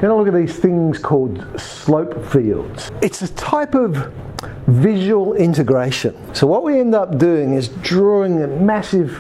We're going to look at these things called slope fields. It's a type of visual integration. So what we end up doing is drawing a massive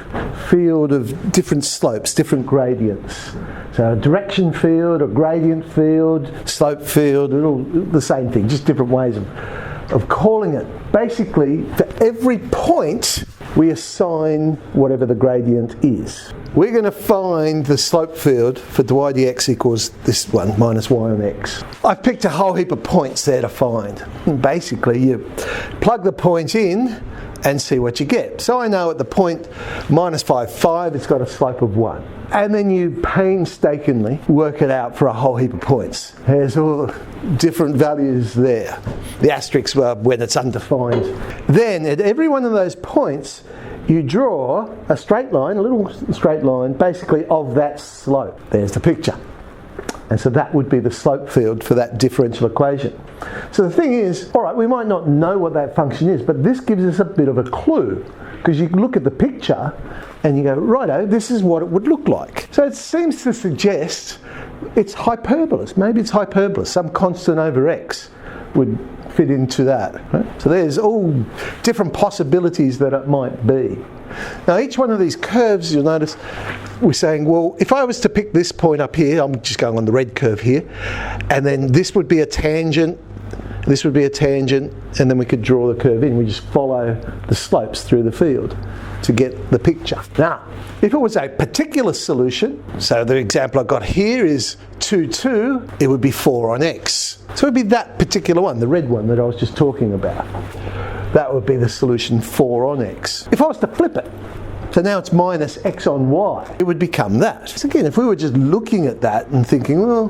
field of different slopes, different gradients. So a direction field, a gradient field, slope field, all the same thing, just different ways of calling it. Basically, for every point, we assign whatever the gradient is. We're going to find the slope field for dy dx equals this one, minus y on x. I've picked a whole heap of points there to find. And basically, you plug the point in and see what you get. So I know at the point minus 5, 5, it's got a slope of 1. And then you painstakingly work it out for a whole heap of points. There's all different values there. The asterisks were when it's undefined. Then at every one of those points, you draw a straight line, a little straight line, basically of that slope. There's the picture. And so that would be the slope field for that differential equation. So the thing is, all right, we might not know what that function is, but this gives us a bit of a clue. Because you look at the picture and you go, righto, this is what it would look like. So it seems to suggest it's hyperbolous. Maybe it's hyperbolous. Some constant over x would fit into that. Right? So there's all different possibilities that it might be. Now each one of these curves, you'll notice, we're saying, well, if I was to pick this point up here, I'm just going on the red curve here, and then this would be a tangent, this would be a tangent, and then we could draw the curve in. We just follow the slopes through the field to get the picture. Now, if it was a particular solution, so the example I've got here is 2, 2, it would be 4 on x. So it would be that particular one, the red one that I was just talking about. That would be the solution 4 on x. If I was to flip it, so now it's minus x on y, it would become that. So again, if we were just looking at that and thinking, well,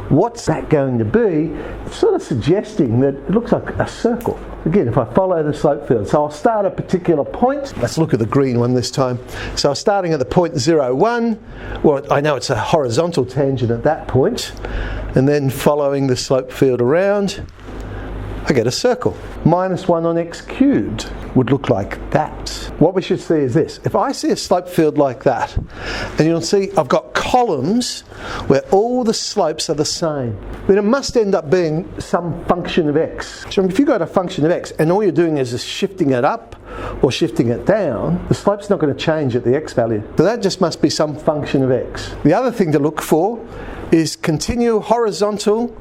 what's that going to be? It's sort of suggesting that it looks like a circle. Again, if I follow the slope field, so I'll start at a particular point. Let's look at the green one this time. So I'm starting at the point 0, 1. Well, I know it's a horizontal tangent at that point. And then following the slope field around, I get a circle. Minus 1 on x cubed would look like that. What we should see is this. If I see a slope field like that, and you'll see I've got columns where all the slopes are the same, then it must end up being some function of x. So if you've got a function of x and all you're doing is just shifting it up or shifting it down, the slope's not going to change at the x value. So that just must be some function of x. The other thing to look for is continual horizontal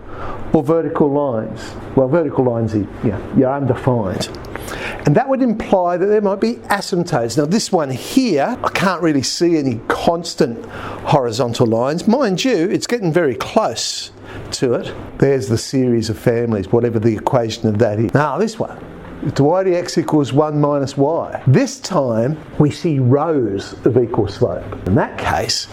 or vertical lines. Well, vertical lines are, you're undefined. And that would imply that there might be asymptotes. Now this one here, I can't really see any constant horizontal lines. Mind you, it's getting very close to it. There's the series of families, whatever the equation of that is. Now this one, dy dx equals 1 minus y. This time we see rows of equal slope. In that case,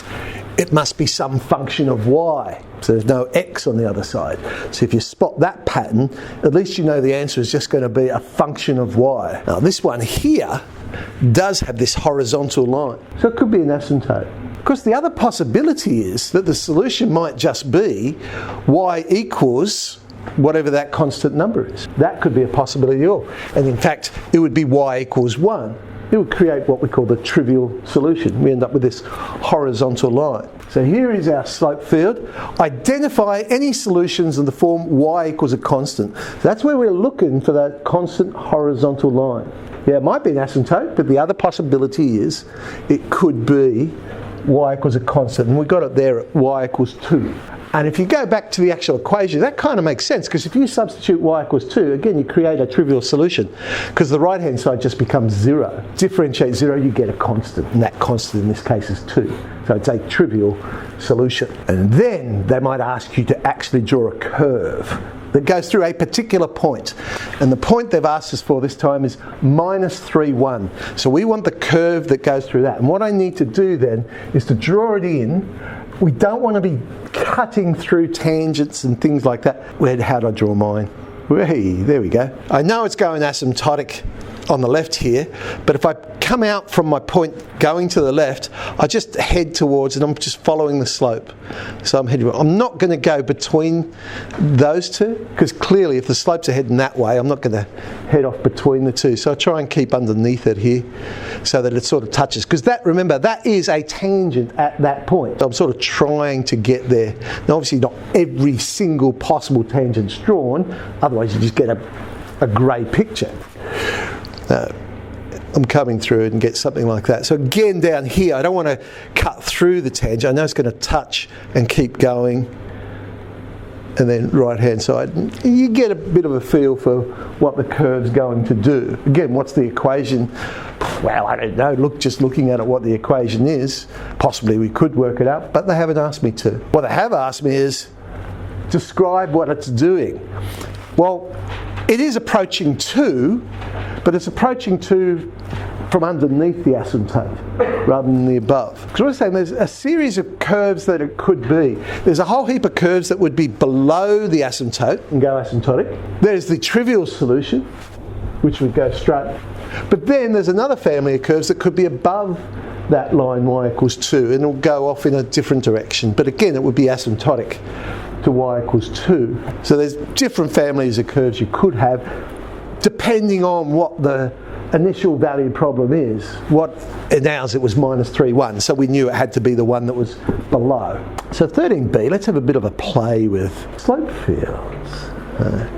it must be some function of y. So there's no x on the other side. So if you spot that pattern, at least you know the answer is just going to be a function of y. Now this one here does have this horizontal line. So it could be an asymptote. Of course, the other possibility is that the solution might just be y equals whatever that constant number is. That could be a possibility at all. And in fact, it would be y equals 1. It would create what we call the trivial solution. We end up with this horizontal line. So here is our slope field. Identify any solutions in the form y equals a constant. That's where we're looking for that constant horizontal line. Yeah, it might be an asymptote, but the other possibility is it could be y equals a constant. And we got it there at y equals 2. And if you go back to the actual equation, that kind of makes sense, because if you substitute y equals 2, again you create a trivial solution, because the right hand side just becomes 0. Differentiate 0, you get a constant, and that constant in this case is 2. So it's a trivial solution. And then they might ask you to actually draw a curve that goes through a particular point. And the point they've asked us for this time is minus 3, 1. So we want the curve that goes through that. And what I need to do then is to draw it in. We don't want to be cutting through tangents and things like that. How do I draw mine? Hey, there we go. I know it's going asymptotic on the left here, but if I come out from my point going to the left, I just head towards, and I'm just following the slope. So I'm not going to go between those two, because clearly if the slopes are heading that way, I'm not going to head off between the two. So I try and keep underneath it here so that it sort of touches. Because that, remember, that is a tangent at that point. I'm sort of trying to get there. Now obviously not every single possible tangent's drawn, otherwise you just get a grey picture. I'm coming through it and get something like that. So again, down here, I don't want to cut through the tangent. I know it's going to touch and keep going. And then right-hand side, you get a bit of a feel for what the curve's going to do. Again, what's the equation? Well, I don't know. Just looking at it, what the equation is, possibly we could work it out, but they haven't asked me to. What they have asked me is, describe what it's doing. Well, it is approaching 2, but it's approaching 2 from underneath the asymptote rather than the above. Because we're saying there's a series of curves that it could be. There's a whole heap of curves that would be below the asymptote and go asymptotic. There's the trivial solution, which would go straight. But then there's another family of curves that could be above that line y equals 2, and it'll go off in a different direction. But again, it would be asymptotic to y equals 2. So there's different families of curves you could have, depending on what the initial value problem is. What in ours it was -3, 1, so we knew it had to be the one that was below. So 13b, let's have a bit of a play with slope fields.